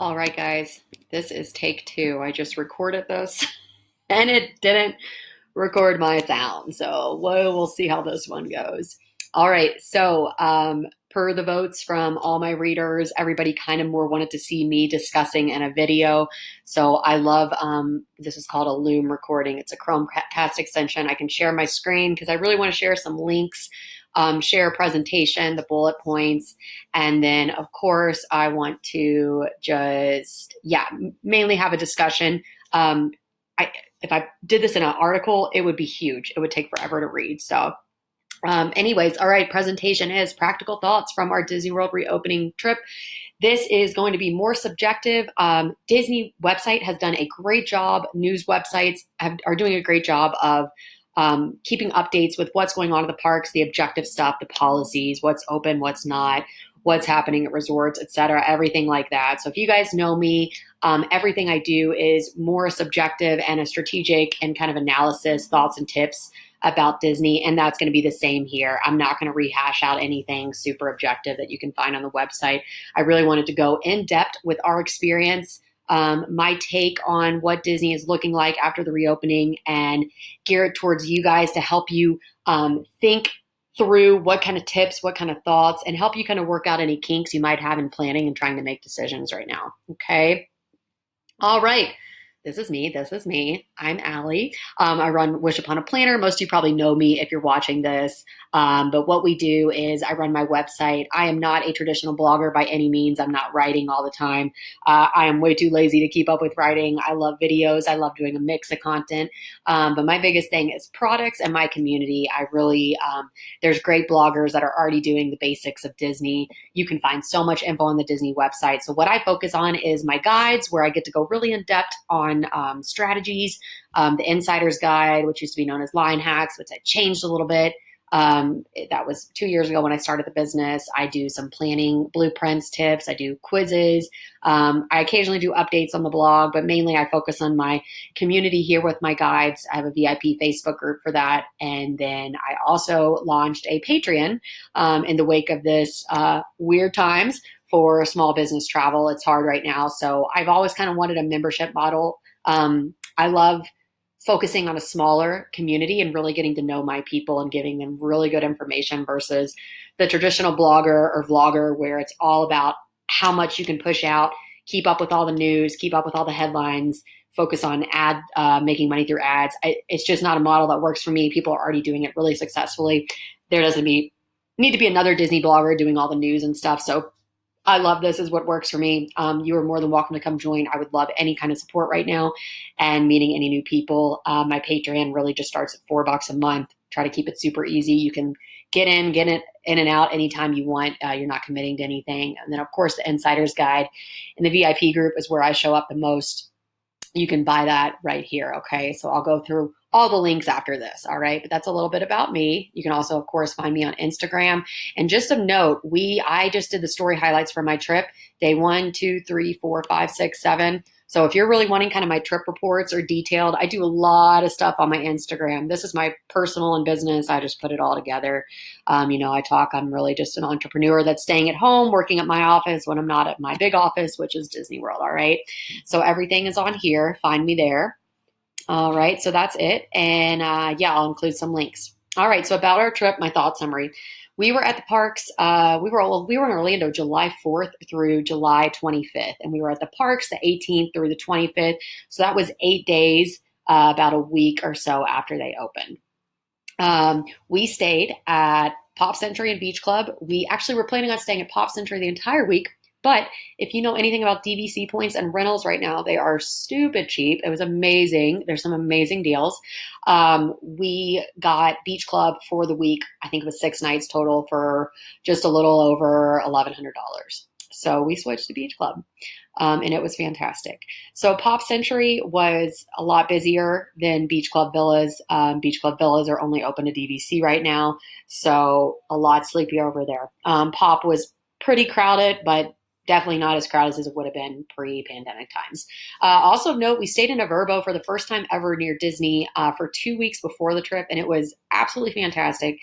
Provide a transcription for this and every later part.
All right, guys, this is take two. I just recorded this and it didn't record my sound. So we'll see how this one goes. All right. Per the votes from all my readers, everybody kind of more wanted to see me discussing in a video. So I love this is called a Loom recording. It's a Chromecast extension. I can share my screen because I really want to share some links, share a presentation, the bullet points. And then, of course, I want to mainly have a discussion. If I did this in an article, it would be huge. It would take forever to read. Anyways, all right, presentation is practical thoughts from our Disney World reopening trip. This is going to be more subjective. Disney website has done a great job. News websites are doing a great job of keeping updates with what's going on at the parks, the objective stuff, the policies, what's open, what's not, what's happening at resorts, et cetera, everything like that. So if you guys know me, everything I do is more subjective and a strategic and kind of analysis, thoughts and tips about Disney. And that's going to be the same here. I'm not going to rehash out anything super objective that you can find on the website. I really wanted to go in depth with our experience, my take on what Disney is looking like after the reopening, and gear it towards you guys to help you think through what kind of tips, what kind of thoughts, and help you kind of work out any kinks you might have in planning and trying to make decisions right now. Okay. All right. This is me. I'm Allie. I run Wish Upon a Planner. Most of you probably know me if you're watching this. But what we do is I run my website. I am not a traditional blogger by any means. I'm not writing all the time. I am way too lazy to keep up with writing. I love videos. I love doing a mix of content. But my biggest thing is products and my community. There's great bloggers that are already doing the basics of Disney. You can find so much info on the Disney website. So what I focus on is my guides, where I get to go really in depth on strategies, the Insider's Guide, which used to be known as Line Hacks, which I changed a little bit. That was 2 years ago when I started the business. I do some planning blueprints, tips. I do quizzes. I occasionally do updates on the blog, but mainly I focus on my community here with my guides. I have a VIP Facebook group for that. And then I also launched a Patreon in the wake of this weird times for small business travel. It's hard right now. So I've always kind of wanted a membership model. I love focusing on a smaller community and really getting to know my people and giving them really good information versus the traditional blogger or vlogger where it's all about how much you can push out, keep up with all the news, keep up with all the headlines, focus on making money through ads. It's just not a model that works for me. People are already doing it really successfully. There doesn't need to be another Disney blogger doing all the news and stuff. So I love this is what works for me. You are more than welcome to come join. I would love any kind of support right now and meeting any new people. My Patreon really just starts at $4 a month. Try to keep it super easy. You can get in and out anytime you want. You're not committing to anything. And then of course the Insider's Guide and the VIP group is where I show up the most. You can buy that right here. Okay. So I'll go through all the links after this. All right. But that's a little bit about me. You can also, of course, find me on Instagram. And just a note, I just did the story highlights for my trip, day 1, 2, 3, 4, 5, 6, 7. So if you're really wanting kind of my trip reports or detailed, I do a lot of stuff on my Instagram. This is my personal and business. I just put it all together. I'm really just an entrepreneur that's staying at home, working at my office when I'm not at my big office, which is Disney World. All right. So everything is on here. Find me there. All right. So that's it. And I'll include some links. All right. So about our trip, my thought summary. We were at the parks. We were in Orlando July 4th through July 25th. And we were at the parks the 18th through the 25th. So that was 8 days, about a week or so after they opened. We stayed at Pop Century and Beach Club. We actually were planning on staying at Pop Century the entire week. But if you know anything about DVC points and rentals right now, they are stupid cheap. It was amazing. There's some amazing deals. We got Beach Club for the week. I think it was 6 nights total for just a little over $1,100. So we switched to Beach Club, and it was fantastic. So Pop Century was a lot busier than Beach Club Villas. Beach Club Villas are only open to DVC right now, so a lot sleepier over there. Pop was pretty crowded, but definitely not as crowded as it would have been pre-pandemic times. Also note, we stayed in a Vrbo for the first time ever near Disney for 2 weeks before the trip, and it was absolutely fantastic.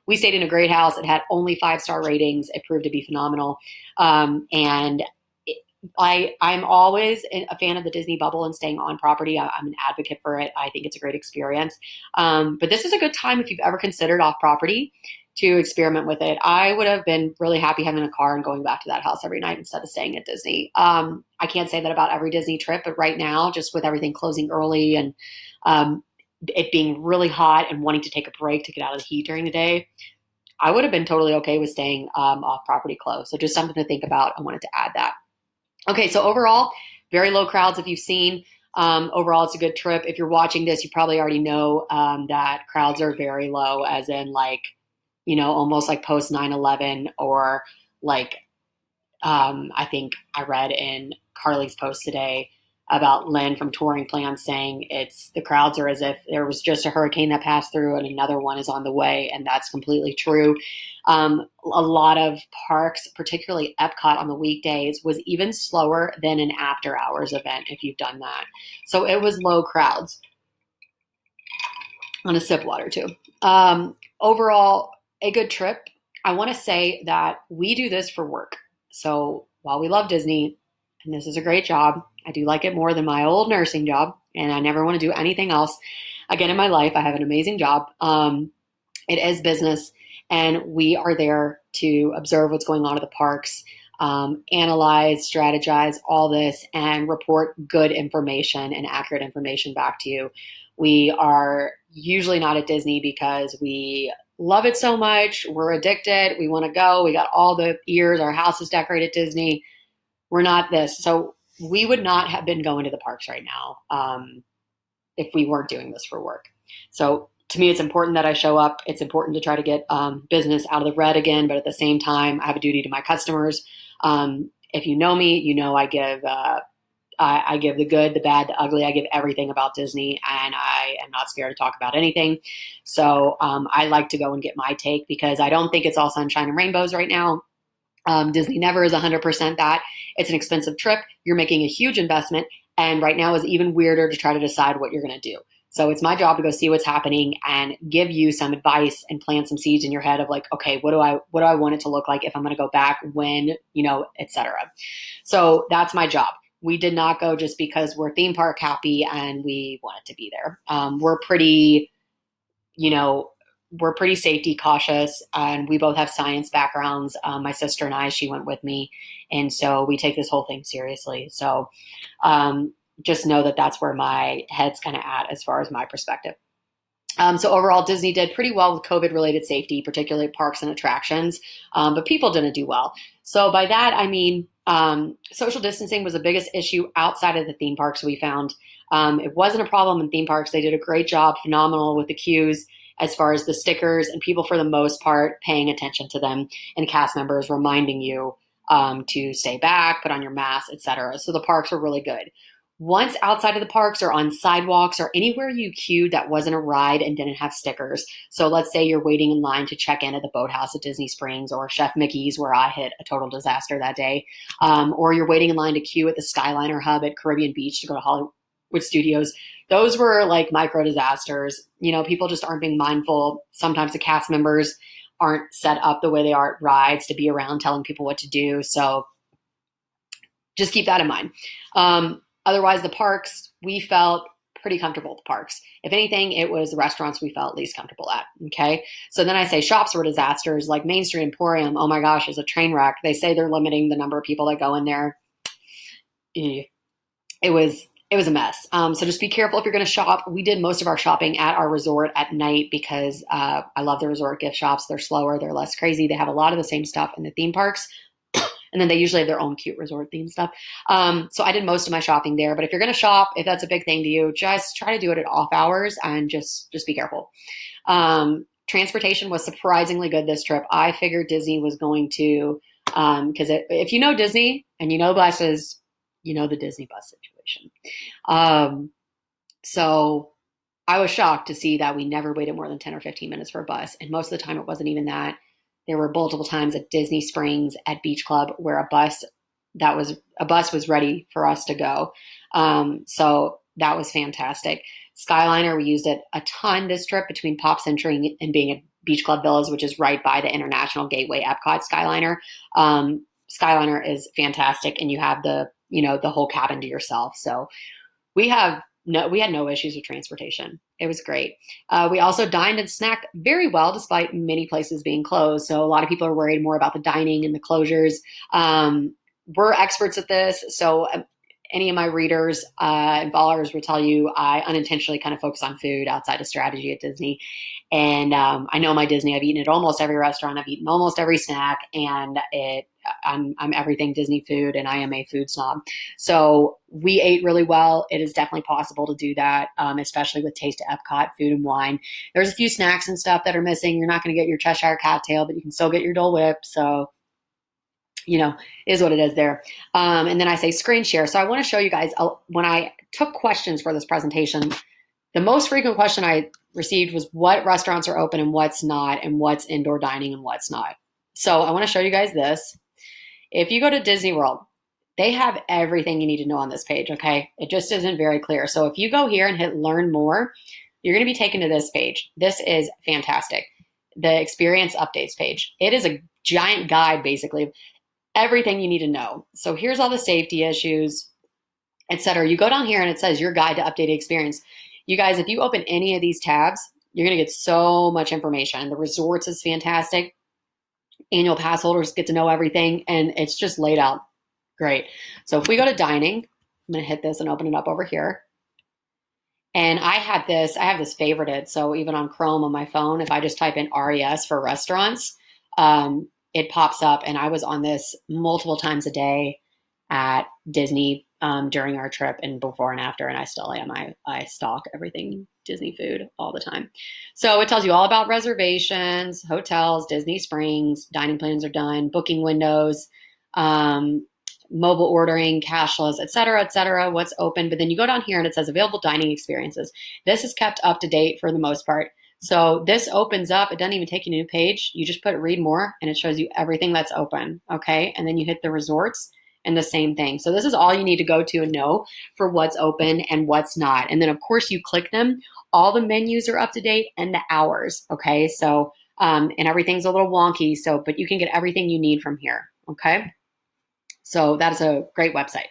We stayed in a great house. It had only 5-star ratings. It proved to be phenomenal. And I'm always a fan of the Disney bubble and staying on property. I'm an advocate for it. I think it's a great experience. But this is a good time if you've ever considered off property to experiment with it. I would have been really happy having a car and going back to that house every night instead of staying at Disney. I can't say that about every Disney trip, but right now, just with everything closing early and it being really hot and wanting to take a break to get out of the heat during the day, I would have been totally okay with staying off property close. So just something to think about. I wanted to add that. Okay, so overall, very low crowds if you've seen. Overall, it's a good trip. If you're watching this, you probably already know that crowds are very low, as in like, almost like post 9/11 or like I think I read in Carly's post today about Lynn from Touring Plans saying the crowds are as if there was just a hurricane that passed through and another one is on the way, and that's completely true. A lot of parks, particularly Epcot on the weekdays, was even slower than an after hours event if you've done that. So it was low crowds. On a sip water too. Overall, a good trip. I want to say that we do this for work. So while we love Disney, and this is a great job, I do like it more than my old nursing job, and I never want to do anything else again in my life. I have an amazing job. It is business, and we are there to observe what's going on at the parks, analyze, strategize, all this, and report good information and accurate information back to you. We are usually not at Disney because we love it so much. We're addicted. We want to go. We got all the ears. Our house is decorated Disney. We're not this. So we would not have been going to the parks right now if we weren't doing this for work. So to me, it's important that I show up. It's important to try to get business out of the red again. But at the same time, I have a duty to my customers. If you know me, you know I give the good, the bad, the ugly. I give everything about Disney, and I am not scared to talk about anything. So I like to go and get my take because I don't think it's all sunshine and rainbows right now. Disney never is 100% that. It's an expensive trip. You're making a huge investment. And right now is even weirder to try to decide what you're going to do. So it's my job to go see what's happening and give you some advice and plant some seeds in your head of like, okay, what do I want it to look like if I'm going to go back, when, et cetera. So that's my job. We did not go just because we're theme park happy and we wanted to be there. We're pretty safety cautious, and we both have science backgrounds. My sister and I, she went with me. And so we take this whole thing seriously. So just know that that's where my head's kind of at as far as my perspective. So overall, Disney did pretty well with COVID-related safety, particularly parks and attractions, but people didn't do well. So by that, I mean social distancing was the biggest issue outside of the theme parks we found. It wasn't a problem in theme parks. They did a great job, phenomenal with the queues as far as the stickers, and people for the most part paying attention to them, and cast members reminding you to stay back, put on your mask, etc. So the parks were really good. Once outside of the parks or on sidewalks or anywhere you queued that wasn't a ride and didn't have stickers. So let's say you're waiting in line to check in at the boathouse at Disney Springs or Chef Mickey's, where I hit a total disaster that day. Or you're waiting in line to queue at the Skyliner Hub at Caribbean Beach to go to Hollywood Studios. Those were like micro disasters. People just aren't being mindful. Sometimes the cast members aren't set up the way they are at rides to be around telling people what to do. So just keep that in mind. Otherwise, the parks, we felt pretty comfortable at the parks. If anything, it was the restaurants we felt least comfortable at. Okay. So then I say shops were disasters, like Main Street Emporium. Oh my gosh, it's a train wreck. They say they're limiting the number of people that go in there. It was a mess. So just be careful if you're going to shop. We did most of our shopping at our resort at night because I love the resort gift shops. They're slower. They're less crazy. They have a lot of the same stuff in the theme parks. And then they usually have their own cute resort themed stuff. So I did most of my shopping there. But if you're going to shop, if that's a big thing to you, just try to do it at off hours and just be careful. Transportation was surprisingly good this trip. I figured Disney was going to, because if you know Disney and you know buses, you know the Disney bus situation. So I was shocked to see that we never waited more than 10 or 15 minutes for a bus. And most of the time it wasn't even that. There were multiple times at Disney Springs at Beach Club where a bus was ready for us to go. So that was fantastic. Skyliner, we used it a ton this trip between Pop Century and being at Beach Club Villas, which is right by the International Gateway Epcot Skyliner. Skyliner is fantastic, and you have the whole cabin to yourself. So we had no issues with transportation. It was great. We also dined and snacked very well, despite many places being closed. So a lot of people are worried more about the dining and the closures. We're experts at this. So any of my readers and followers will tell you I unintentionally kind of focus on food outside of strategy at Disney. And I know my Disney. I've eaten at almost every restaurant. I've eaten almost every snack, and I'm everything Disney food, and I am a food snob. So we ate really well. It is definitely possible to do that, especially with Taste of Epcot food and wine. There's a few snacks and stuff that are missing. You're not going to get your Cheshire Cat tail, but you can still get your Dole Whip. So is what it is there. And then I say screen share. So I want to show you guys when I took questions for this presentation, the most frequent question I received was what restaurants are open and what's not, and what's indoor dining and what's not. So I want to show you guys this. If you go to Disney World, they have everything you need to know on this page, okay? It just isn't very clear. So if you go here and hit learn more, you're going to be taken to this page. This is fantastic. The experience updates page. It is a giant guide, basically, everything you need to know. So here's all the safety issues, etc. You go down here and it says your guide to updated experience. You guys, if you open any of these tabs, you're going to get so much information. The resorts is fantastic. Annual pass holders get to know everything, and it's just laid out great. So if we go to dining, I'm going to hit this and open it up over here. And I have this favorited. So even on Chrome on my phone, if I just type in RES for restaurants, it pops up, and I was on this multiple times a day at Disney during our trip and before and after, and I still am. I stalk everything Disney food all the time. So it tells you all about reservations, hotels, Disney Springs, dining plans are done, booking windows, mobile ordering, cashless, et cetera, what's open. But then you go down here and it says available dining experiences. This is kept up to date for the most part. So this opens up. It doesn't even take you to a new page. You just put read more, and it shows you everything that's open. Okay. And then you hit the resorts and the same thing. So this is all you need to go to and know for what's open and what's not. And then of course you click them. All the menus are up to date and the hours. Okay. So, and everything's a little wonky. So, but you can get everything you need from here. Okay. So that's a great website.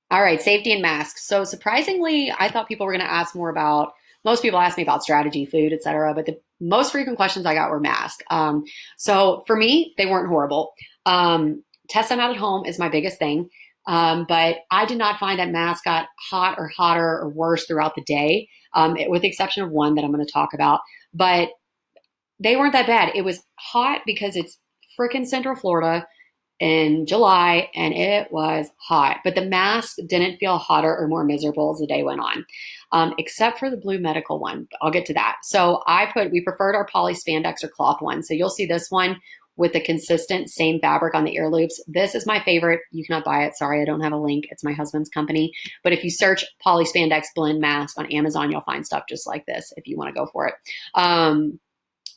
All right. Safety and masks. So surprisingly, I thought people were going to ask more about, most people ask me about strategy, food, et cetera, but the most frequent questions I got were masks. So for me, they weren't horrible. Test them out at home is my biggest thing. But I did not find that masks got hot or hotter or worse throughout the day, with the exception of one that I'm going to talk about. But they weren't that bad. It was hot because it's freaking Central Florida in July, and it was hot. But the mask didn't feel hotter or more miserable as the day went on, except for the blue medical one. I'll get to that. So we preferred our poly spandex or cloth one. So you'll see this one with the consistent same fabric on the ear loops. This is my favorite. You cannot buy it. Sorry, I don't have a link. It's my husband's company. But if you search poly spandex blend mask on Amazon, you'll find stuff just like this if you want to go for it.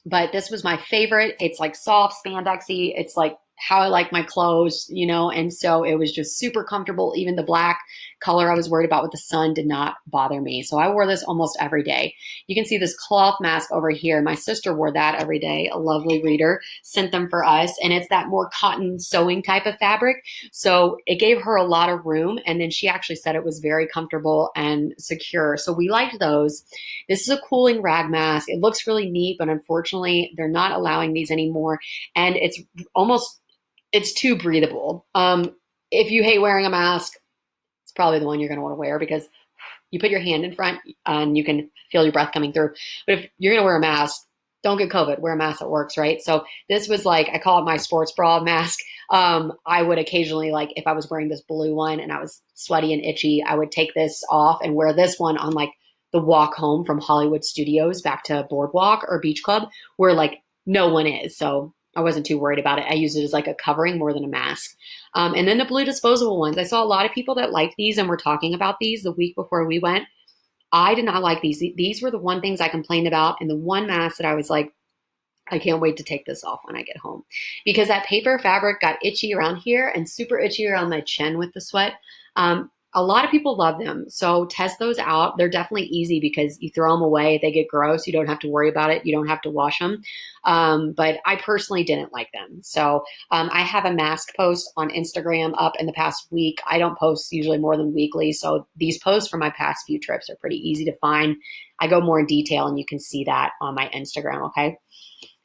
But this was my favorite. It's like soft spandexy. It's like how I like my clothes, and so it was just super comfortable. Even the black color I was worried about with the sun did not bother me. So I wore this almost every day. You can see this cloth mask over here. My sister wore that every day. A lovely reader sent them for us, and it's that more cotton sewing type of fabric. So it gave her a lot of room, and then she actually said it was very comfortable and secure. So we liked those. This is a cooling rag mask. It looks really neat, but unfortunately they're not allowing these anymore. And it's too breathable. If you hate wearing a mask, it's probably the one you're going to want to wear because you put your hand in front and you can feel your breath coming through. But if you're going to wear a mask, don't get COVID. Wear a mask that works, right? So this was like, I call it my sports bra mask. I would occasionally, like if I was wearing this blue one and I was sweaty and itchy, I would take this off and wear this one on like the walk home from Hollywood Studios back to Boardwalk or Beach Club where like no one is. So I wasn't too worried about it. I use it as like a covering more than a mask. And then the blue disposable ones. I saw a lot of people that liked these and were talking about these the week before we went. I did not like these. These were the one things I complained about. And the one mask that I was like, I can't wait to take this off when I get home. Because that paper fabric got itchy around here and super itchy around my chin with the sweat. A lot of people love them. So test those out. They're definitely easy because you throw them away. They get gross. You don't have to worry about it. You don't have to wash them. But I personally didn't like them. So I have a mask post on Instagram up in the past week. I don't post usually more than weekly. So these posts from my past few trips are pretty easy to find. I go more in detail and you can see that on my Instagram. Okay.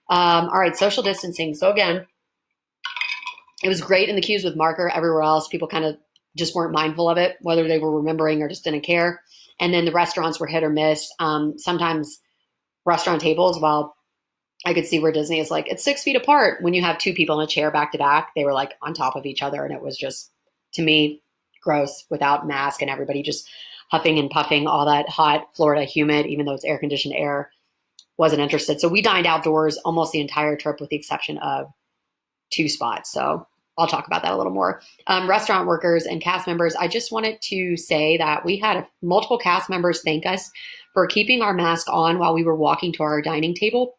All right. Social distancing. So again, it was great in the queues with marker. Everywhere else, people kind of just weren't mindful of it, whether they were remembering or just didn't care. And then the restaurants were hit or miss. Sometimes restaurant tables, well, I could see where Disney is like, it's 6 feet apart. When you have two people in a chair back to back, they were like on top of each other. And it was just, to me, gross without mask and everybody just huffing and puffing, all that hot Florida humid, even though it's air conditioned air, wasn't interested. So we dined outdoors almost the entire trip with the exception of 2 spots. So I'll talk about that a little more. Restaurant workers and cast members, I just wanted to say that we had multiple cast members thank us for keeping our mask on while we were walking to our dining table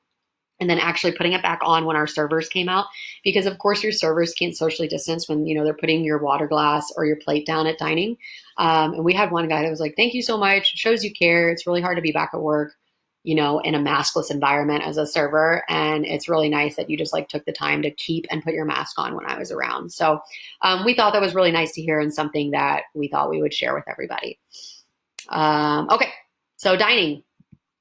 and then actually putting it back on when our servers came out. Because of course your servers can't socially distance when, they're putting your water glass or your plate down at dining. And we had one guy that was like, thank you so much. It shows you care. It's really hard to be back at work, in a maskless environment as a server. And it's really nice that you just took the time to keep and put your mask on when I was around. So we thought that was really nice to hear and something that we thought we would share with everybody. Okay, so dining.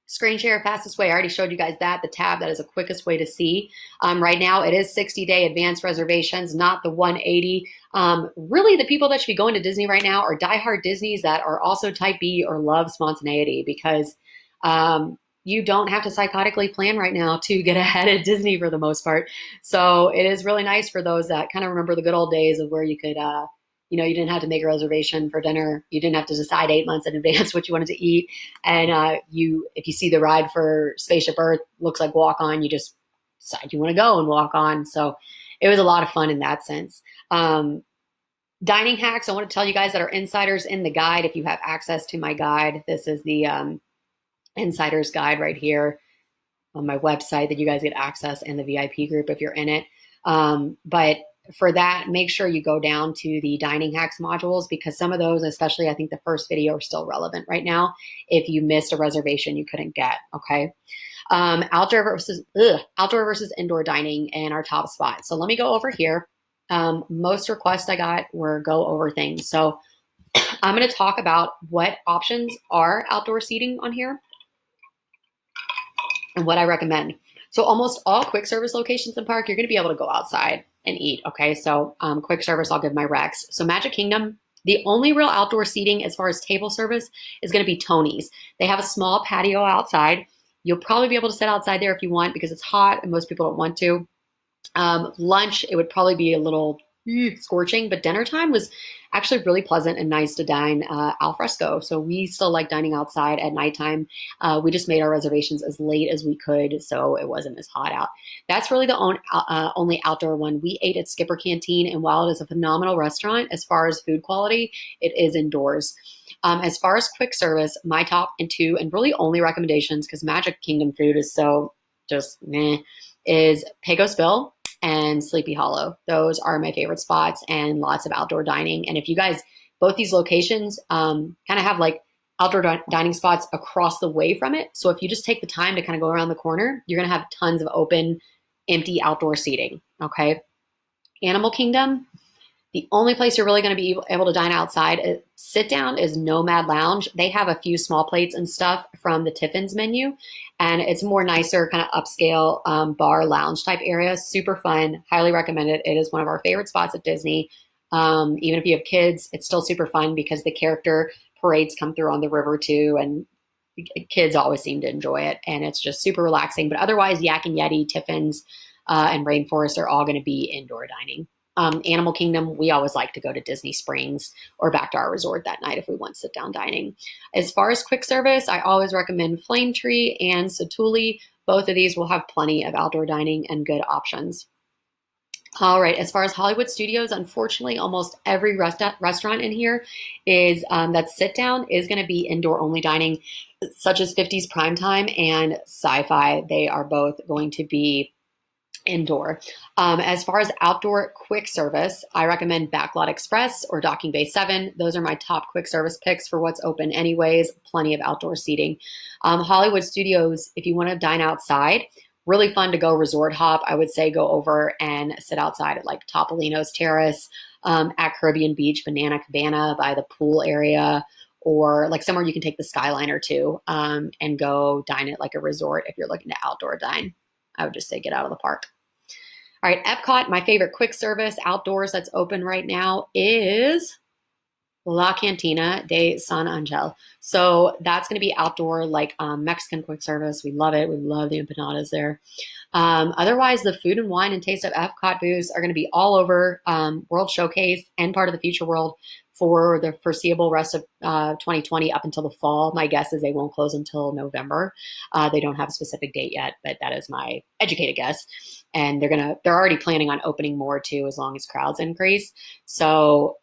Screen share, fastest way. I already showed you guys that. The tab, that is the quickest way to see. Right now, it is 60-day advance reservations, not the 180. Really, the people that should be going to Disney right now are diehard Disneys that are also type B or love spontaneity because you don't have to psychotically plan right now to get ahead at Disney for the most part. So it is really nice for those that kind of remember the good old days of where you could, you didn't have to make a reservation for dinner. You didn't have to decide 8 months in advance what you wanted to eat. And if you see the ride for Spaceship Earth, looks like walk on, you just decide you want to go and walk on. So it was a lot of fun in that sense. Dining hacks. I want to tell you guys that are insiders in the guide. If you have access to my guide, this is the insider's guide right here on my website that you guys get access and the VIP group if you're in it. But for that, make sure you go down to the dining hacks modules because some of those, especially I think the first video, are still relevant right now. If you missed a reservation you couldn't get, okay? Outdoor versus indoor dining and our top spot. So let me go over here. Most requests I got were go over things. So I'm going to talk about what options are outdoor seating on here and what I recommend. So almost all quick service locations in park, you're going to be able to go outside and eat. Okay. So quick service, I'll give my recs. So Magic Kingdom, the only real outdoor seating as far as table service is going to be Tony's. They have a small patio outside. You'll probably be able to sit outside there if you want because it's hot and most people don't want to. Lunch, it would probably be a little scorching, but dinner time was actually really pleasant and nice to dine al fresco. So we still like dining outside at nighttime. We just made our reservations as late as we could, so it wasn't as hot out. That's really the only outdoor one. We ate at Skipper Canteen, and while it is a phenomenal restaurant as far as food quality, it is indoors. As far as quick service, my top and 2 and really only recommendations, because Magic Kingdom food is so just meh, is Pecos Bill and Sleepy Hollow. Those are my favorite spots and lots of outdoor dining. And if you guys, both these locations kind of have outdoor dining spots across the way from it. So if you just take the time to kind of go around the corner, you're going to have tons of open, empty outdoor seating. Okay. Animal Kingdom, the only place you're really going to be able to dine outside, sit down, is Nomad Lounge. They have a few small plates and stuff from the Tiffin's menu, and it's more nicer, kind of upscale bar lounge type area. Super fun. Highly recommend it. It is one of our favorite spots at Disney. Even if you have kids, it's still super fun because the character parades come through on the river too, and kids always seem to enjoy it, and it's just super relaxing. But otherwise, Yak and Yeti, Tiffin's, and Rainforest are all going to be indoor dining. Animal Kingdom, we always like to go to Disney Springs or back to our resort that night if we want sit-down dining. As far as quick service, I always recommend Flame Tree and Satuli. Both of these will have plenty of outdoor dining and good options. All right, as far as Hollywood Studios, unfortunately, almost every restaurant in here is that's sit-down is going to be indoor-only dining, such as 50s Primetime and Sci-Fi. They are both going to be indoor. As far as outdoor quick service, I recommend Backlot Express or Docking Bay 7. Those are my top quick service picks for what's open anyways. Plenty of outdoor seating. Hollywood Studios, if you want to dine outside, really fun to go resort hop. I would say go over and sit outside at like Topolino's Terrace, at Caribbean Beach, Banana Cabana by the pool area, or like somewhere you can take the Skyliner to, and go dine at like a resort if you're looking to outdoor dine. I would just say get out of the park. All right, Epcot, my favorite quick service outdoors that's open right now is La Cantina de San Angel. So that's going to be outdoor, like Mexican quick service. We love it. We love the empanadas there. Otherwise, the food and wine and taste of Epcot booths are going to be all over World Showcase and part of the Future World for the foreseeable rest of 2020 up until the fall. My guess is they won't close until November. They don't have a specific date yet, but that is my educated guess. And they're already planning on opening more too, as long as crowds increase. So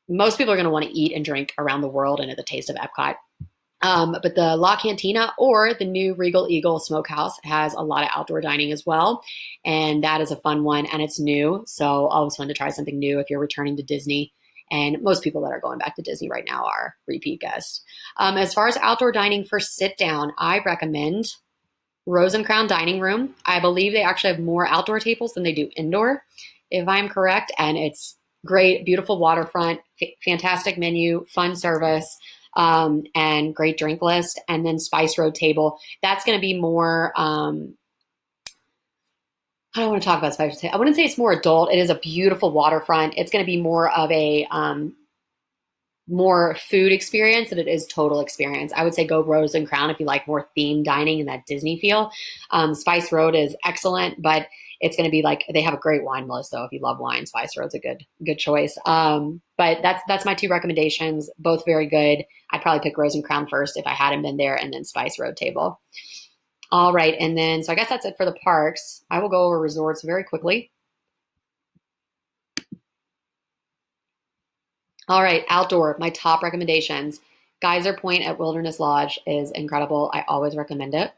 most people are going to want to eat and drink around the world and at the taste of Epcot. But the La Cantina or the new Regal Eagle Smokehouse has a lot of outdoor dining as well. And that is a fun one, and it's new. So always fun to try something new if you're returning to Disney. And most people that are going back to Disney right now are repeat guests. As far as outdoor dining for sit down, I recommend Rose and Crown Dining Room. I believe they actually have more outdoor tables than they do indoor, if I'm correct. And it's great, beautiful waterfront, fantastic menu, fun service, and great drink list. And then Spice Road Table. That's going to be more, I don't want to talk about Spice Road Table. I wouldn't say it's more adult. It is a beautiful waterfront. It's going to be more of a more food experience than it is total experience. I would say go Rose and Crown if you like more themed dining and that Disney feel. Spice Road is excellent, but it's going to be like, they have a great wine list. So if you love wine, Spice Road's a good choice. But that's my two recommendations, both very good. I'd probably pick Rose and Crown first if I hadn't been there, and then Spice Road Table. All right. And then, so I guess that's it for the parks. I will go over resorts very quickly. All right, outdoor, my top recommendations. Geyser Point at Wilderness Lodge is incredible. I always recommend it.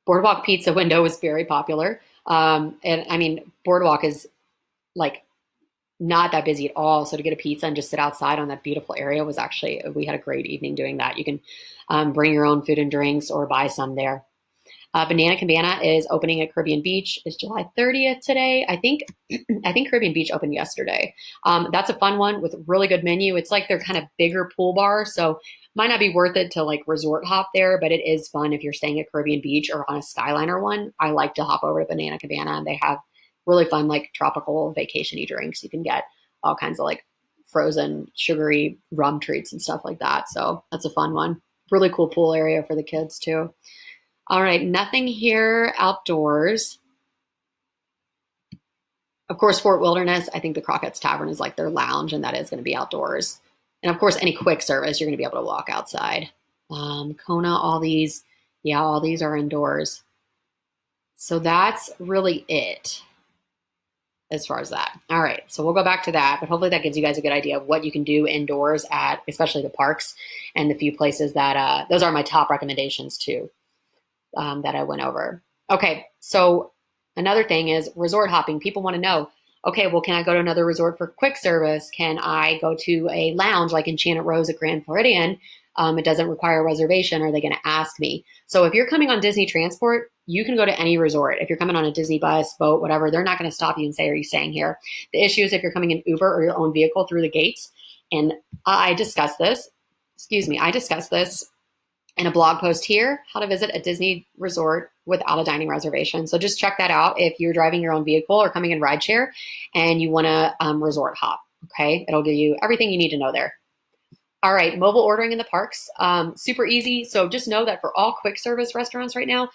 Boardwalk Pizza Window is very popular. And I mean, Boardwalk is like not that busy at all. So to get a pizza and just sit outside on that beautiful area was actually, we had a great evening doing that. You can bring your own food and drinks or buy some there. Banana Cabana is opening at Caribbean Beach. It's July 30th today. I think Caribbean Beach opened yesterday. That's a fun one with a really good menu. It's like they're kind of bigger pool bar, so might not be worth it to like resort hop there, but it is fun if you're staying at Caribbean Beach or on a Skyliner one. I like to hop over to Banana Cabana, and they have really fun like tropical vacation-y drinks. You can get all kinds of like frozen sugary rum treats and stuff like that. So that's a fun one. Really cool pool area for the kids too. All right, nothing here outdoors. Of course, Fort Wilderness, I think the Crockett's Tavern is like their lounge, and that is going to be outdoors. And of course, any quick service, you're going to be able to walk outside. Kona, all these are indoors. So that's really it as far as that. All right, so we'll go back to that, but hopefully that gives you guys a good idea of what you can do indoors at, especially the parks and the few places that, those are my top recommendations too. That I went over. Okay, so another thing is resort hopping. People want to know, okay, well, can I go to another resort for quick service? Can I go to a lounge like Enchanted Rose at Grand Floridian? It doesn't require a reservation. Are they going to ask me? So if you're coming on Disney Transport, you can go to any resort. If you're coming on a Disney bus, boat, whatever, they're not going to stop you and say, are you staying here? The issue is if you're coming in Uber or your own vehicle through the gates. And I discussed this in a blog post here, how to visit a Disney resort without a dining reservation. So just check that out if you're driving your own vehicle or coming in rideshare and you want to resort hop, okay? It'll give you everything you need to know there. All right, mobile ordering in the parks, super easy. So just know that for all quick service restaurants right now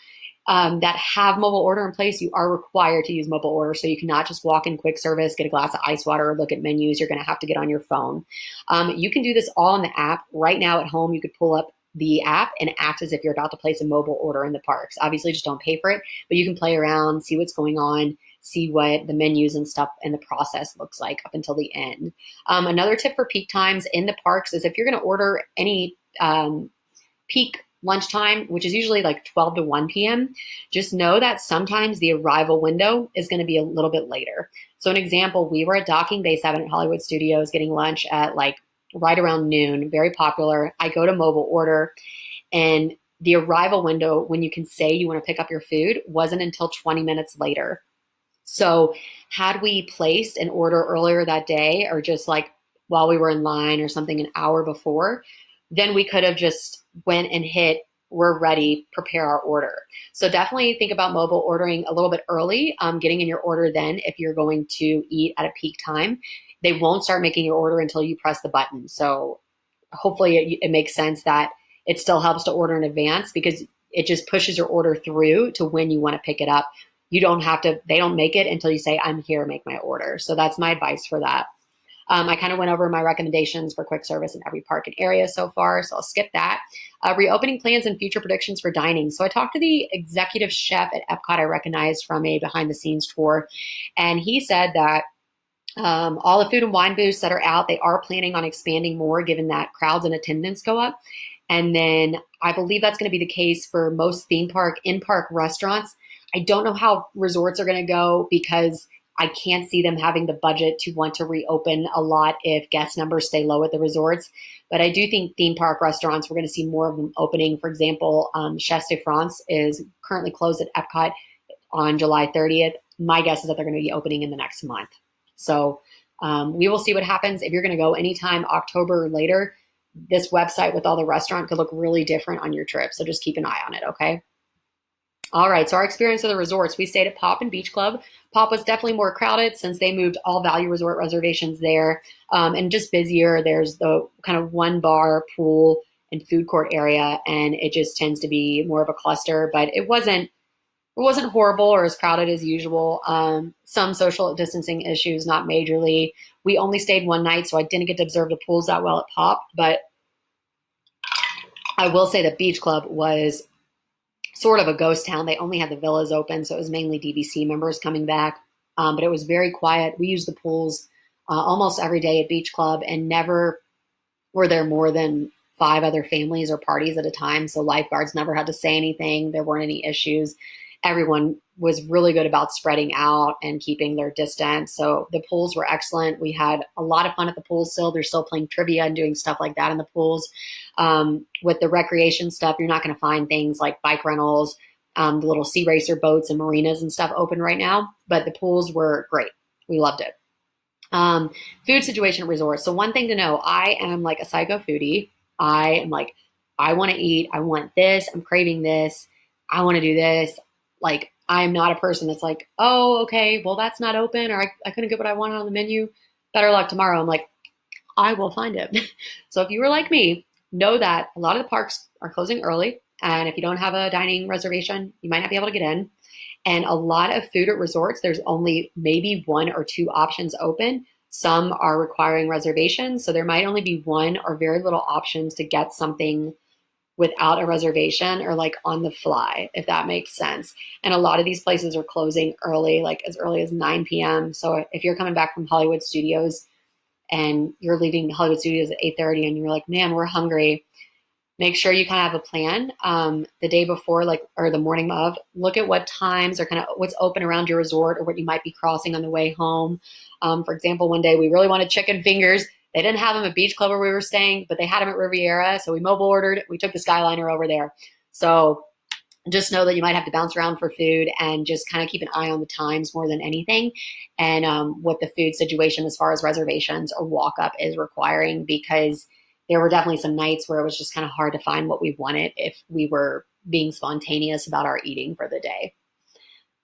that have mobile order in place, you are required to use mobile order. So you cannot just walk in quick service, get a glass of ice water, or look at menus. You're going to have to get on your phone. You can do this all in the app. Right now at home, you could pull up the app and act as if you're about to place a mobile order in the parks. Obviously, just don't pay for it, but you can play around, see what's going on, see what the menus and stuff and the process looks like up until the end. Another tip for peak times in the parks is if you're going to order any peak lunchtime, which is usually like 12 to 1 p.m., just know that sometimes the arrival window is going to be a little bit later. So an example, we were at Docking Bay 7 at Hollywood Studios getting lunch at like right around noon, very popular. I go to mobile order, and the arrival window when you can say you want to pick up your food wasn't until 20 minutes later. So had we placed an order earlier that day, or just like while we were in line or something an hour before, then we could have just went and hit we're ready, prepare our order. So definitely think about mobile ordering a little bit early, getting in your order then if you're going to eat at a peak time. They won't start making your order until you press the button. So hopefully it makes sense that it still helps to order in advance, because it just pushes your order through to when you want to pick it up. You don't have to, they don't make it until you say, I'm here, make my order. So that's my advice for that. I kind of went over my recommendations for quick service in every park and area so far, so I'll skip that. Reopening plans and future predictions for dining. So I talked to the executive chef at Epcot I recognized from a behind the scenes tour, and he said that all the food and wine booths that are out, they are planning on expanding more given that crowds and attendance go up. And then I believe that's going to be the case for most theme park, in-park restaurants. I don't know how resorts are going to go, because I can't see them having the budget to want to reopen a lot if guest numbers stay low at the resorts. But I do think theme park restaurants, we're going to see more of them opening. For example, Chefs de France is currently closed at Epcot on July 30th. My guess is that they're going to be opening in the next month. So we will see what happens. If you're going to go anytime October or later, this website with all the restaurant could look really different on your trip. So just keep an eye on it, okay? All right, so our experience of the resorts, we stayed at Pop and Beach Club. Pop was definitely more crowded since they moved all value resort reservations there, and just busier. There's the kind of one bar, pool, and food court area, and it just tends to be more of a cluster, but it wasn't horrible or as crowded as usual. Some social distancing issues, not majorly. We only stayed one night, so I didn't get to observe the pools that well at Pop, but I will say that Beach Club was sort of a ghost town. They only had the villas open, so it was mainly DVC members coming back. But it was very quiet. We used the pools almost every day at Beach Club, and never were there more than 5 other families or parties at a time. So lifeguards never had to say anything. There weren't any issues. Everyone was really good about spreading out and keeping their distance. So the pools were excellent. We had a lot of fun at the pools still. They're still playing trivia and doing stuff like that in the pools. With the recreation stuff, you're not going to find things like bike rentals, the little sea racer boats and marinas and stuff open right now. But the pools were great. We loved it. Food situation at resorts. So one thing to know, I am like a psycho foodie. I am like, I want to eat. I want this. I'm craving this. I want to do this. Like, I'm not a person that's like, oh, okay, well, that's not open, or I couldn't get what I wanted on the menu. Better luck tomorrow. I'm like, I will find it. So if you were like me, know that a lot of the parks are closing early. And if you don't have a dining reservation, you might not be able to get in. And a lot of food at resorts, there's only maybe 1 or 2 options open. Some are requiring reservations. So there might only be 1 or very little options to get something without a reservation, or like on the fly, if that makes sense. And a lot of these places are closing early, like as early as 9 p.m. So if you're coming back from Hollywood Studios and you're leaving Hollywood Studios at 8:30 and you're like, man, we're hungry, make sure you kind of have a plan the day before, like, or the morning of. Look at what times are kind of what's open around your resort or what you might be crossing on the way home. For example, one day we really wanted chicken fingers. They didn't have them at Beach Club where we were staying, but they had them at Riviera. So we mobile ordered. We took the Skyliner over there. So just know that you might have to bounce around for food, and just kind of keep an eye on the times more than anything, and what the food situation as far as reservations or walk up is requiring, because there were definitely some nights where it was just kind of hard to find what we wanted if we were being spontaneous about our eating for the day.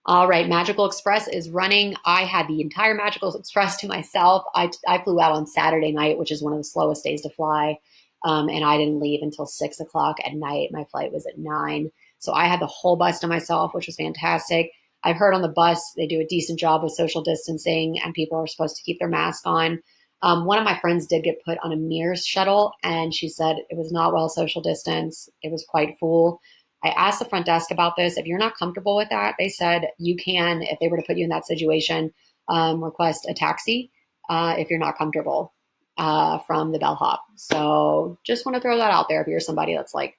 All right, Magical Express is running. I had the entire Magical Express to myself. I flew out on Saturday night, which is one of the slowest days to fly, and I didn't leave until 6 o'clock at night. My flight was at 9. So I had the whole bus to myself, which was fantastic. I've heard on the bus they do a decent job with social distancing, and people are supposed to keep their mask on. One of my friends did get put on a Mears shuttle, and she said it was not well social distance. It was quite full. I asked the front desk about this. If you're not comfortable with that, they said you can, if they were to put you in that situation, request a taxi if you're not comfortable from the bellhop. So just want to throw that out there if you're somebody that's like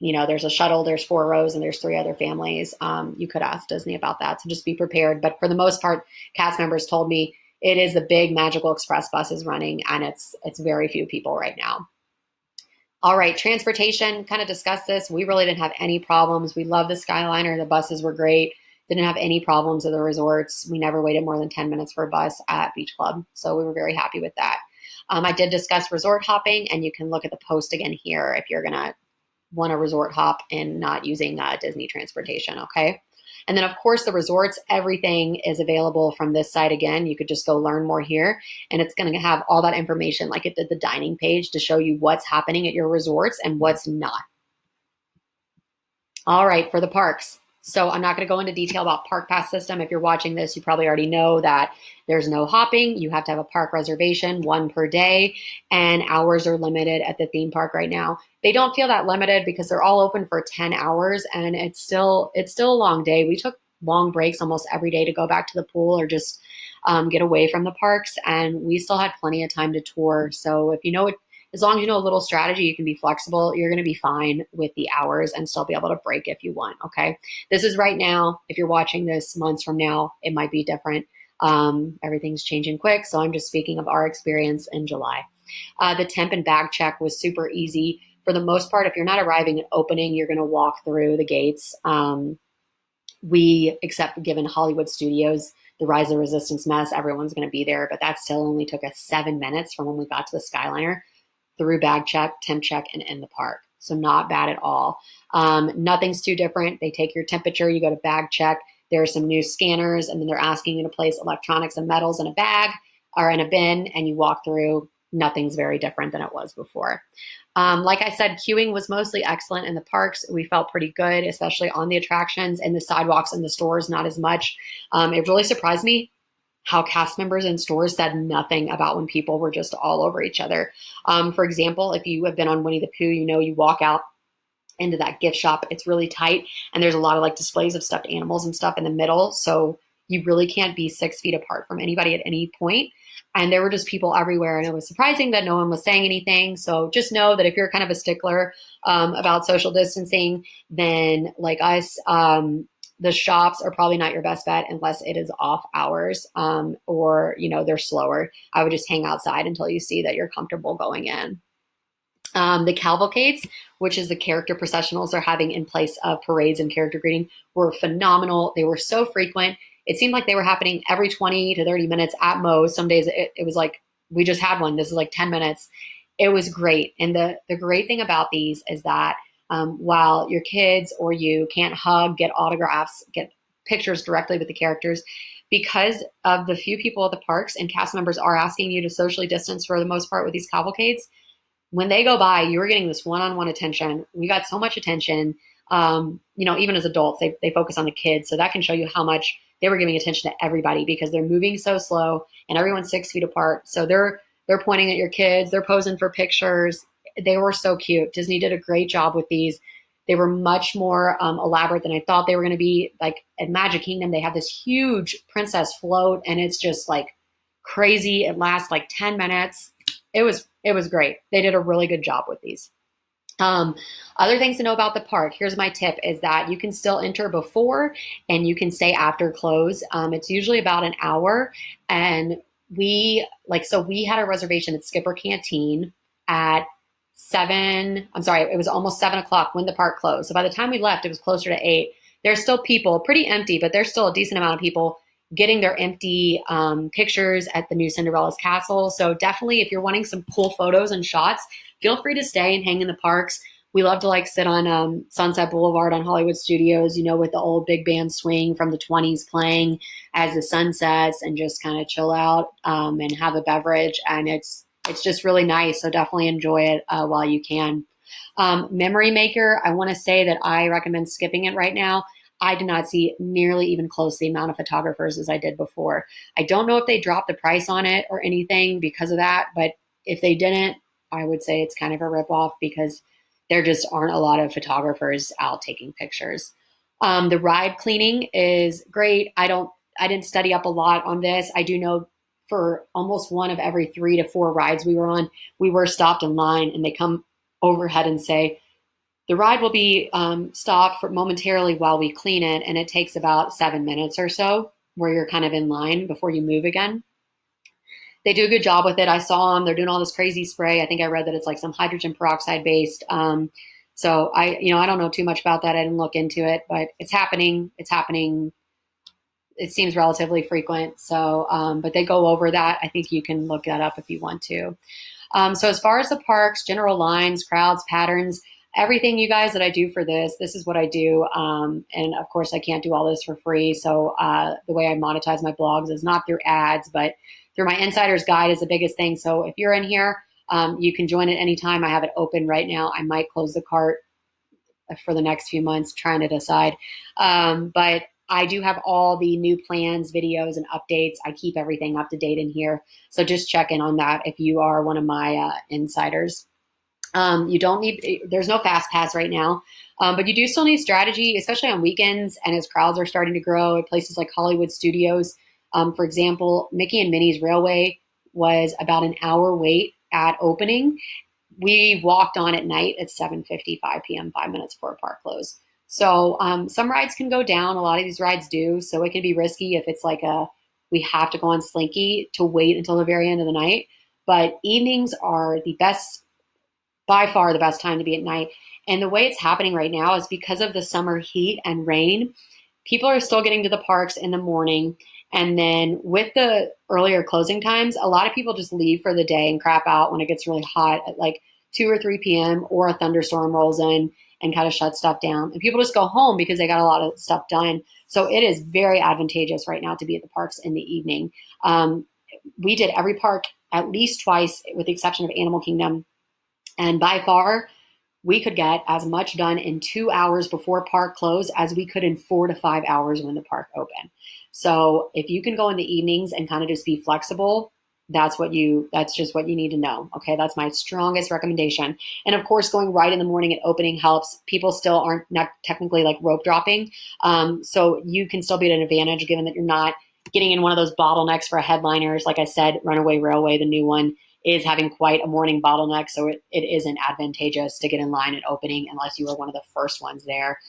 there's a shuttle, there's 4 rows, and there's 3 other families. You could ask Disney about that. So just be prepared. But for the most part, cast members told me it is the big Magical Express buses running, and it's very few people right now. All right, transportation, kind of discussed this. We really didn't have any problems. We love the Skyliner. The buses were great. Didn't have any problems with the resorts. We never waited more than 10 minutes for a bus at Beach Club. So we were very happy with that. I did discuss resort hopping, and you can look at the post again here if you're going to want to resort hop and not using Disney transportation, okay? And then, of course, the resorts, everything is available from this site again. You could just go learn more here, and it's going to have all that information like it did the dining page to show you what's happening at your resorts and what's not. All right, for the parks. So I'm not going to go into detail about Park Pass system. If you're watching this, you probably already know that there's no hopping. You have to have a park reservation, 1 per day, and hours are limited at the theme park right now. They don't feel that limited because they're all open for 10 hours, and it's still a long day. We took long breaks almost every day to go back to the pool or just get away from the parks, and we still had plenty of time to tour. So if you know it, as long as you know a little strategy, you can be flexible. You're going to be fine with the hours and still be able to break if you want. Okay. This is right now. If you're watching this months from now, it might be different. Everything's changing quick. So I'm just speaking of our experience in July. The temp and bag check was super easy. For the most part, if you're not arriving at opening, you're going to walk through the gates. Except given Hollywood Studios, the Rise of Resistance mess, everyone's going to be there. But that still only took us 7 minutes from when we got to the Skyliner through bag check, temp check, and in the park. So not bad at all. Nothing's too different. They take your temperature, you go to bag check. There are some new scanners, and then they're asking you to place electronics and metals in a bag or in a bin, and you walk through. Nothing's very different than it was before. Like I said, queuing was mostly excellent in the parks. We felt pretty good, especially on the attractions, and the sidewalks and the stores, not as much. It really surprised me how cast members in stores said nothing about when people were just all over each other. For example, if you have been on Winnie the Pooh, you walk out into that gift shop, it's really tight, and there's a lot of like displays of stuffed animals and stuff in the middle, so you really can't be 6 feet apart from anybody at any point. And there were just people everywhere, and it was surprising that no one was saying anything. So just know that if you're kind of a stickler about social distancing, then like us, the shops are probably not your best bet unless it is off hours or, they're slower. I would just hang outside until you see that you're comfortable going in. The cavalcades, which is the character processionals they're having in place of parades and character greeting, were phenomenal. They were so frequent. It seemed like they were happening every 20 to 30 minutes at most. Some days it was like, we just had one. This is like 10 minutes. It was great. And the great thing about these is that while your kids or you can't hug, get autographs, get pictures directly with the characters, because of the few people at the parks and cast members are asking you to socially distance for the most part with these cavalcades, when they go by, you're getting this one-on-one attention. We got so much attention. Even as adults, they focus on the kids. So that can show you how much they were giving attention to everybody because they're moving so slow and everyone's 6 feet apart. So they're pointing at your kids. They're posing for pictures. They were so cute. Disney did a great job with these. They were much more elaborate than I thought they were going to be. Like at Magic Kingdom, they have this huge princess float, and it's just like crazy. It lasts like 10 minutes. It was great. They did a really good job with these. Other things to know about the park. Here's my tip is that you can still enter before and you can stay after close. It's usually about an hour. And we had a reservation at Skipper Canteen at it was almost 7:00 when the park closed. So by the time we left, it was closer to 8. There's still people, pretty empty, but there's still a decent amount of people getting their empty pictures at the new Cinderella's castle. So definitely if you're wanting some cool photos and shots, feel free to stay and hang in the parks. We love to sit on Sunset Boulevard on Hollywood Studios, with the old big band swing from the 20s playing as the sun sets and just kind of chill out and have a beverage. And it's just really nice. So definitely enjoy it while you can. Memory Maker, I want to say that I recommend skipping it right now. I did not see nearly even close the amount of photographers as I did before. I don't know if they dropped the price on it or anything because of that, but if they didn't, I would say it's kind of a ripoff because there just aren't a lot of photographers out taking pictures. The ride cleaning is great. I didn't study up a lot on this. I do know for almost one of every 3 to 4 rides we were on, we were stopped in line and they come overhead and say, The ride will be stopped for momentarily while we clean it, and it takes about 7 minutes or so where you're kind of in line before you move again. They do a good job with it. I saw them. They're doing all this crazy spray. I think I read that it's like some hydrogen peroxide based. So I don't know too much about that. I didn't look into it, but it's happening. It's happening. It seems relatively frequent. So, but they go over that. I think you can look that up if you want to. So as far as the parks, general lines, crowds, patterns, everything you guys that I do for this is what I do. And of course I can't do all this for free. So the way I monetize my blogs is not through ads, but through my insider's guide is the biggest thing. So if you're in here, you can join at any time. I have it open right now. I might close the cart for the next few months, trying to decide. But I do have all the new plans, videos, and updates. I keep everything up to date in here. So just check in on that if you are one of my insiders. You don't need, there's no fast pass right now, but you do still need strategy, especially on weekends and as crowds are starting to grow at places like Hollywood Studios. For example, Mickey and Minnie's Railway was about an hour wait at opening. We walked on at night at 7:55 p.m., 5 minutes before park close. So some rides can go down. A lot of these rides do. So it can be risky if it's like we have to go on Slinky to wait until the very end of the night. But evenings are the best, by far the best time to be at night. And the way it's happening right now is because of the summer heat and rain, people are still getting to the parks in the morning. And then with the earlier closing times, a lot of people just leave for the day and crap out when it gets really hot at like 2 or 3 p.m. or a thunderstorm rolls in and kind of shuts stuff down. And people just go home because they got a lot of stuff done. So it is very advantageous right now to be at the parks in the evening. We did every park at least twice, with the exception of Animal Kingdom. And by far, we could get as much done in 2 hours before park close as we could in 4 to 5 hours when the park opened. So if you can go in the evenings and kind of just be flexible, that's just what you need to know. Okay. That's my strongest recommendation. And of course, going right in the morning at opening helps. People still aren't not technically like rope dropping. So you can still be at an advantage given that you're not getting in one of those bottlenecks for headliners. Like I said, Runaway Railway, the new one, is having quite a morning bottleneck. So it isn't advantageous to get in line at opening unless you were one of the first ones there.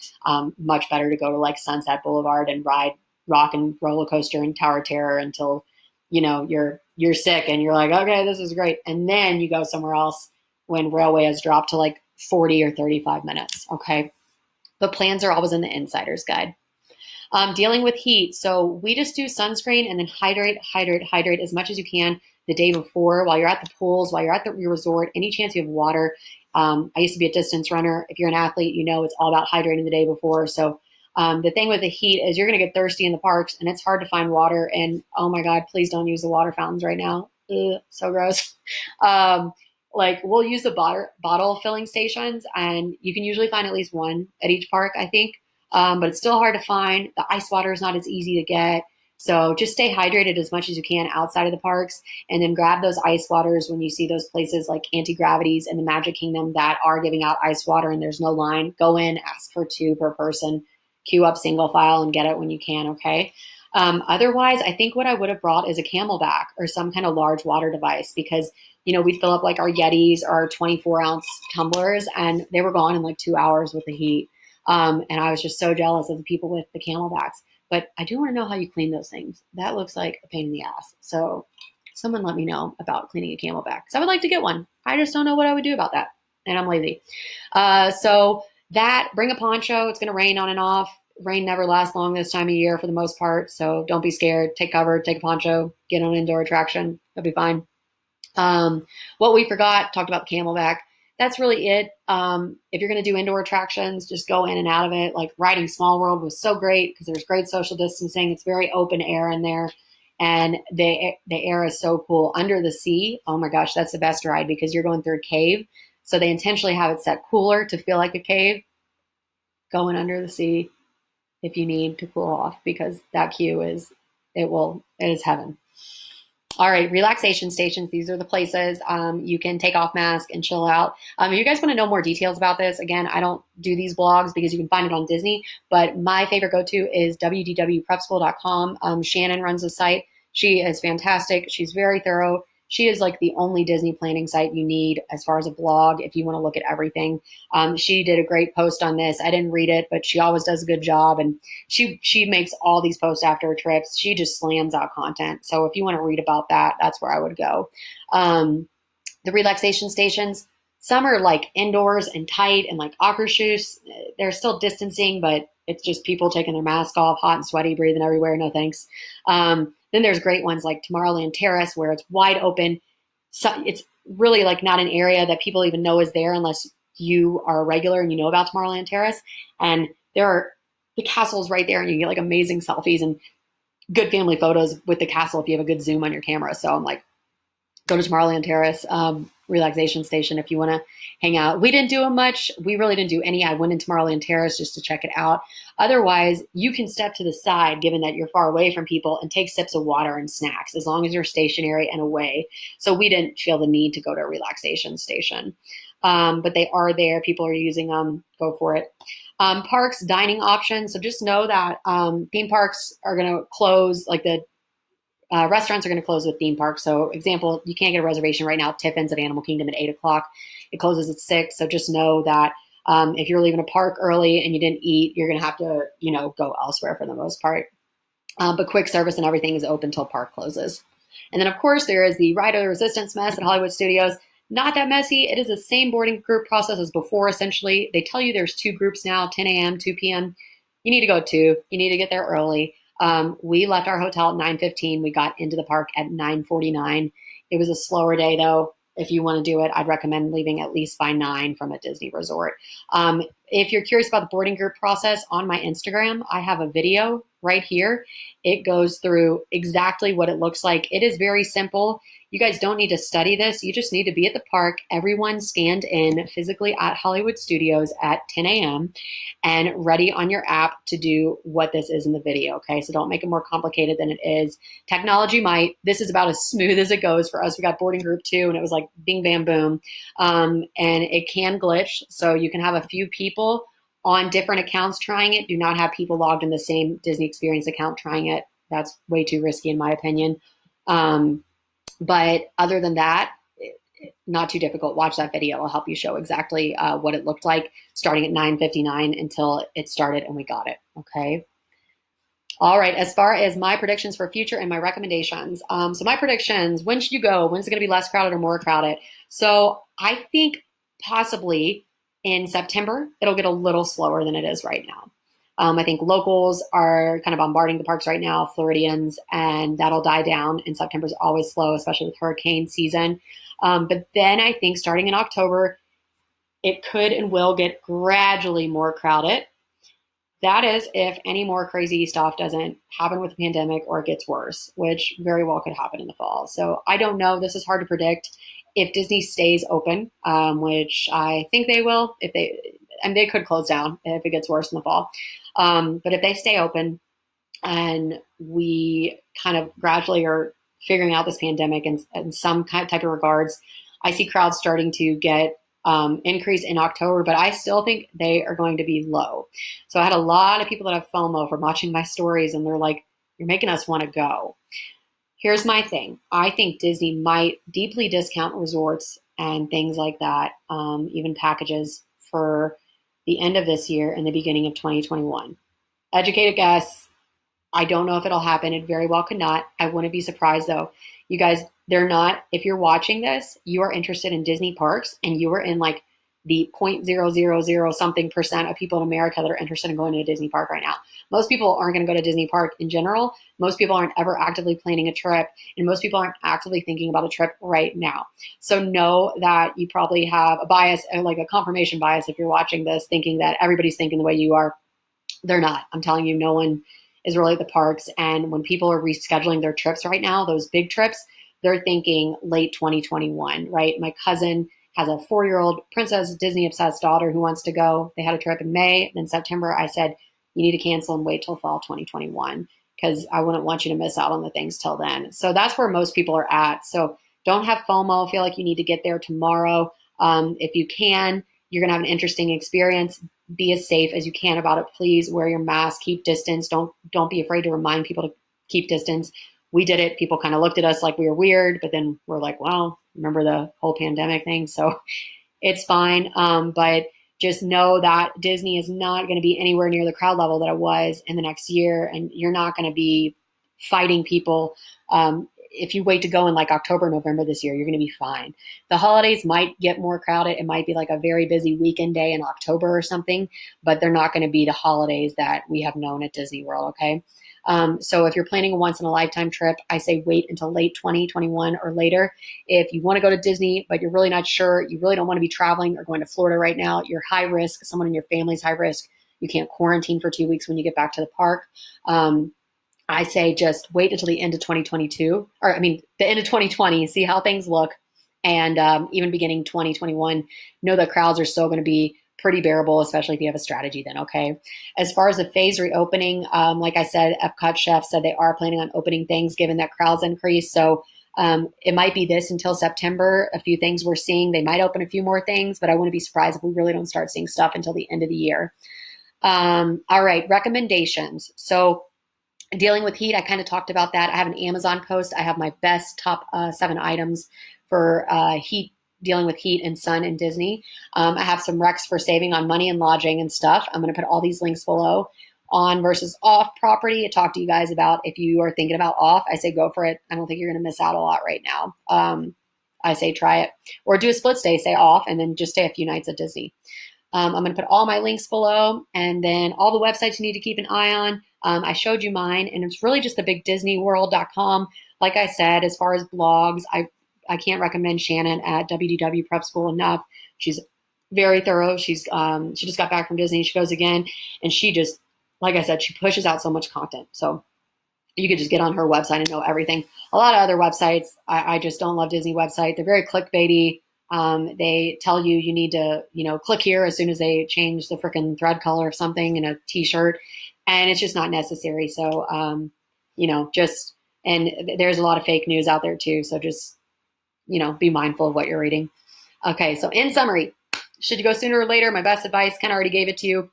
Much better to go to like Sunset Boulevard and ride Rock and Roller Coaster and Tower of Terror until, you're sick and you're like, okay, this is great. And then you go somewhere else when Railway has dropped to like 40 or 35 minutes. Okay. But plans are always in the insider's guide. Dealing with heat. So we just do sunscreen and then hydrate as much as you can the day before while you're at the pools, while you're at your resort, any chance you have water. I used to be a distance runner. If you're an athlete, it's all about hydrating the day before. So the thing with the heat is you're going to get thirsty in the parks and it's hard to find water. And oh my God, please don't use the water fountains right now. Ugh, so gross. We'll use the bottle filling stations and you can usually find at least one at each park, I think. But it's still hard to find. The ice water is not as easy to get. So just stay hydrated as much as you can outside of the parks and then grab those ice waters when you see those places like Anti-Gravities and the Magic Kingdom that are giving out ice water and there's no line. Go in, ask for 2 per person, queue up single file and get it when you can, okay? Otherwise, I think what I would have brought is a Camelback or some kind of large water device because, we'd fill up like our Yetis or our 24-ounce tumblers and they were gone in like 2 hours with the heat. And I was just so jealous of the people with the Camelbacks. But I do want to know how you clean those things. That looks like a pain in the ass. So someone let me know about cleaning a Camelback. Because I would like to get one. I just don't know what I would do about that. And I'm lazy. So bring a poncho. It's going to rain on and off. Rain never lasts long this time of year for the most part. So don't be scared. Take cover. Take a poncho. Get on an indoor attraction. It'll be fine. What we forgot, talked about the Camelback. That's really it. If you're going to do indoor attractions, just go in and out of it. Like riding Small World was so great because there's great social distancing. It's very open air in there. And the air is so cool. Under the Sea, oh my gosh, that's the best ride because you're going through a cave. So they intentionally have it set cooler to feel like a cave. Going under the sea if you need to cool off because that queue is heaven. All right, relaxation stations. These are the places you can take off mask and chill out. If you guys want to know more details about this, again, I don't do these blogs because you can find it on Disney, but my favorite go-to is www.prepschool.com. Shannon runs the site. She is fantastic. She's very thorough. She is like the only Disney planning site you need as far as a blog if you want to look at everything. She did a great post on this. I didn't read it, but she always does a good job, and she makes all these posts after her trips. She just slams out content. So if you want to read about that, that's where I would go. The relaxation stations, some are like indoors and tight and like aqua shoes. They're still distancing, but it's just people taking their mask off, hot and sweaty, breathing everywhere. No thanks. Then there's great ones like Tomorrowland Terrace where it's wide open. So it's really like not an area that people even know is there unless you are a regular and you know about Tomorrowland Terrace. And there are the castles right there, and you get like amazing selfies and good family photos with the castle if you have a good zoom on your camera. So I'm like, go to Tomorrowland Terrace relaxation station if you want to hang out. We didn't do it much. We really didn't do any. I went into Tomorrowland Terrace just to check it out. Otherwise, you can step to the side, given that you're far away from people, and take sips of water and snacks as long as you're stationary and away. So we didn't feel the need to go to a relaxation station. But they are there. People are using them. Go for it. Parks, dining options. So just know that theme parks are going to close, like the restaurants are going to close with theme parks. So example, you can't get a reservation right now at Tiffin's of Animal Kingdom at 8 o'clock. It closes at 6. So just know that if you're leaving a park early and you didn't eat, you're going to have to, go elsewhere for the most part. But quick service and everything is open till park closes. And then, of course, there is the Ride of the Resistance mess at Hollywood Studios. Not that messy. It is the same boarding group process as before, essentially. They tell you there's 2 groups now, 10 a.m., 2 p.m. You need to go 2. You need to get there early. We left our hotel at 9:15. We got into the park at 9:49. It was a slower day, though. If you want to do it, I'd recommend leaving at least by 9 from a Disney resort. If you're curious about the boarding group process, on my Instagram, I have a video right here. It goes through exactly what it looks like. It is very simple. You guys don't need to study this. You just need to be at the park. Everyone scanned in physically at Hollywood Studios at 10 a.m. and ready on your app to do what this is in the video. Okay, so don't make it more complicated than it is. Technology might. This is about as smooth as it goes for us. We got boarding group 2, and it was like bing, bam, boom. And it can glitch. So you can have a few people on different accounts trying it. Do not have people logged in the same Disney Experience account trying it. That's way too risky in my opinion. But other than that, not too difficult. Watch that video. It'll help you show exactly what it looked like starting at 9:59 until it started and we got it. Okay. All right. As far as my predictions for future and my recommendations. So my predictions, when should you go? When's it going to be less crowded or more crowded? So I think possibly in September, it'll get a little slower than it is right now. I think locals are kind of bombarding the parks right now, Floridians, and that'll die down. And September's always slow, especially with hurricane season. But then I think starting in October, it could and will get gradually more crowded. That is if any more crazy stuff doesn't happen with the pandemic or it gets worse, which very well could happen in the fall. So I don't know. This is hard to predict. If Disney stays open, which I think they will, they could close down if it gets worse in the fall. But if they stay open and we kind of gradually are figuring out this pandemic in some type of regards, I see crowds starting to get increase in October, but I still think they are going to be low. So I had a lot of people that have FOMO from watching my stories, and they're like, you're making us want to go. Here's my thing. I think Disney might deeply discount resorts and things like that, even packages for the end of this year and the beginning of 2021. Educated guess. I don't know if it'll happen. It very well could not. I wouldn't be surprised though. You guys, they're not, if you're watching this, you are interested in Disney parks and you are in like the 0.000 something percent of people in America that are interested in going to a Disney park right now. Most people aren't going to go to Disney park in general. Most people aren't ever actively planning a trip, and most people aren't actively thinking about a trip right now. So know that you probably have a bias, like a confirmation bias if you're watching this, thinking that everybody's thinking the way you are. They're not. I'm telling you, no one is really at the parks. And when people are rescheduling their trips right now, those big trips, they're thinking late 2021, right? My cousin has a 4-year-old princess Disney obsessed daughter who wants to go. They had a trip in May. Then September, I said, you need to cancel and wait till fall 2021 because I wouldn't want you to miss out on the things till then. So that's where most people are at. So don't have FOMO. Feel like you need to get there tomorrow. If you can, you're going to have an interesting experience. Be as safe as you can about it. Please wear your mask, keep distance. Don't be afraid to remind people to keep distance. we did it. People kind of looked at us like we were weird, but then we're like, well, remember the whole pandemic thing? So it's fine. But just know that Disney is not going to be anywhere near the crowd level that it was in the next year. And you're not going to be fighting people. If you wait to go in like October, November this year, you're going to be fine. The holidays might get more crowded. It might be like a very busy weekend day in October or something, but they're not going to be the holidays that we have known at Disney World. Okay. So if you're planning a once in a lifetime trip, I say wait until late 2021 or later. If you want to go to Disney, but you're really not sure, you really don't want to be traveling or going to Florida right now, you're high risk, someone in your family's high risk, you can't quarantine for 2 weeks when you get back to the park. I say just wait until the end of 2022, or I mean, the end of 2020, see how things look. And even beginning 2021, know that crowds are still going to be pretty bearable, especially if you have a strategy then, okay? As far as the phase reopening, like I said, Epcot Chef said they are planning on opening things given that crowds increase. So it might be this until September. A few things we're seeing. They might open a few more things, but I wouldn't be surprised if we really don't start seeing stuff until the end of the year. All right, recommendations. So dealing with heat, I kind of talked about that. I have an Amazon post. I have my best top 7 items for heat, dealing with heat and sun in Disney. I have some recs for saving on money and lodging and stuff. I'm going to put all these links below. On versus off property, I talked to you guys about if you are thinking about off, I say go for it. I don't think you're going to miss out a lot right now. I say try it. Or do a split stay, say off, and then just stay a few nights at Disney. I'm going to put all my links below, and then all the websites you need to keep an eye on. I showed you mine, and it's really just the big DisneyWorld.com. Like I said, as far as blogs, I can't recommend Shannon at WDW Prep School enough. She's very thorough. She just got back from Disney. She goes again, and she just, like I said, she pushes out so much content. So you could just get on her website and know everything. A lot of other websites, I just don't love Disney website. They're very clickbaity. They tell you you need to, click here as soon as they change the freaking thread color of something in a t-shirt, and it's just not necessary. So, and there's a lot of fake news out there too. So just, be mindful of what you're reading. Okay. So in summary, should you go sooner or later? My best advice, kind of already gave it to you.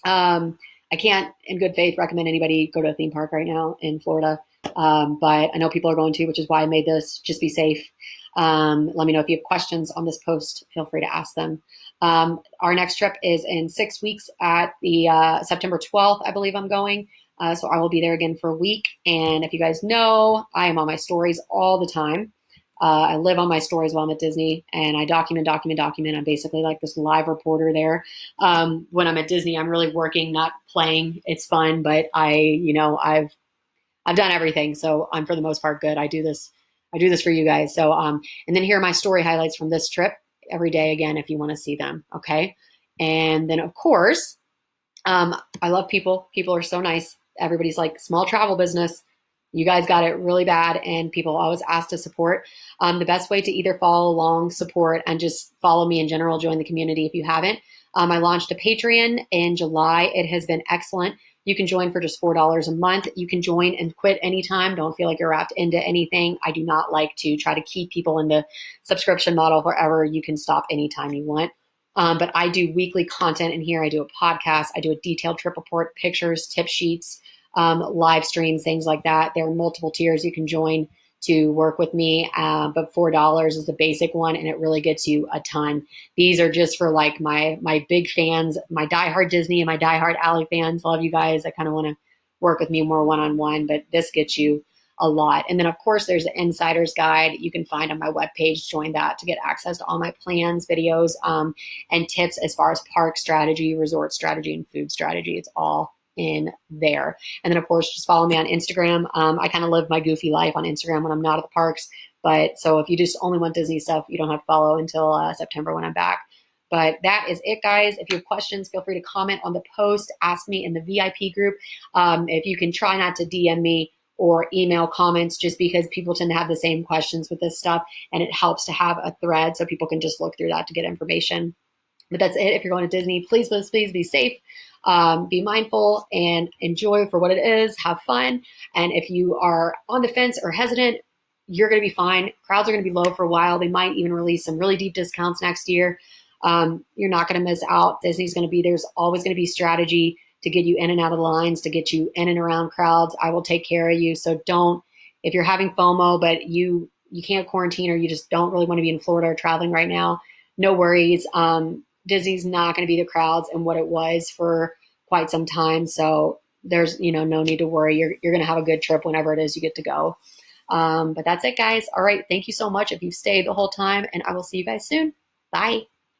I can't in good faith recommend anybody go to a theme park right now in Florida. But I know people are going to, which is why I made this. Just be safe. Let me know if you have questions on this post. Feel free to ask them. Our next trip is in 6 weeks at the September 12th, I believe I'm going. So I will be there again for a week. And if you guys know, I am on my stories all the time. I live on my stories while I'm at Disney, and I document. I'm basically like this live reporter there. When I'm at Disney, I'm really working, not playing. It's fun, but I've done everything. So I'm for the most part good. I do this for you guys. So, and then here are my story highlights from this trip every day again, if you want to see them. Okay. And then of course, I love people. People are so nice. Everybody's like small travel business. You guys got it really bad, and people always ask to support. The best way to either follow along, support, and just follow me in general, join the community if you haven't. I launched a Patreon in July. It has been excellent. You can join for just $4 a month. You can join and quit anytime. Don't feel like you're wrapped into anything. I do not like to try to keep people in the subscription model forever. You can stop anytime you want. But I do weekly content in here. I do a podcast. I do a detailed trip report, pictures, tip sheets, live streams, things like that. There are multiple tiers you can join to work with me, but $4 is the basic one, and it really gets you a ton. These are just for like my big fans, my diehard Disney and my diehard Ally fans. Love you guys. I kind of want to work with me more one-on-one, but this gets you a lot. And then of course there's the Insider's Guide you can find on my webpage. Join that to get access to all my plans, videos, and tips as far as park strategy, resort strategy, and food strategy. It's all in there. And then of course, just follow me on Instagram. I kind of live my goofy life on Instagram when I'm not at the parks. But so if you just only want Disney stuff, you don't have to follow until September when I'm back. But that is it, guys. If you have questions, feel free to comment on the post. Ask me in the VIP group. If you can try not to DM me or email comments, just because people tend to have the same questions with this stuff. And it helps to have a thread so people can just look through that to get information. But that's it. If you're going to Disney, please, please, please be safe. Be mindful and enjoy for what it is. Have fun. And if you are on the fence or hesitant, you're going to be fine. Crowds are going to be low for a while. They might even release some really deep discounts next year. You're not going to miss out. Disney's going to be, there's always going to be strategy to get you in and out of the lines, to get you in and around crowds. I will take care of you. So don't, if you're having FOMO, but you can't quarantine or you just don't really want to be in Florida or traveling right now, no worries. Disney's not going to be the crowds and what it was for quite some time. So there's, no need to worry. You're going to have a good trip whenever it is you get to go. But that's it, guys. All right. Thank you so much if you've stayed the whole time, and I will see you guys soon. Bye.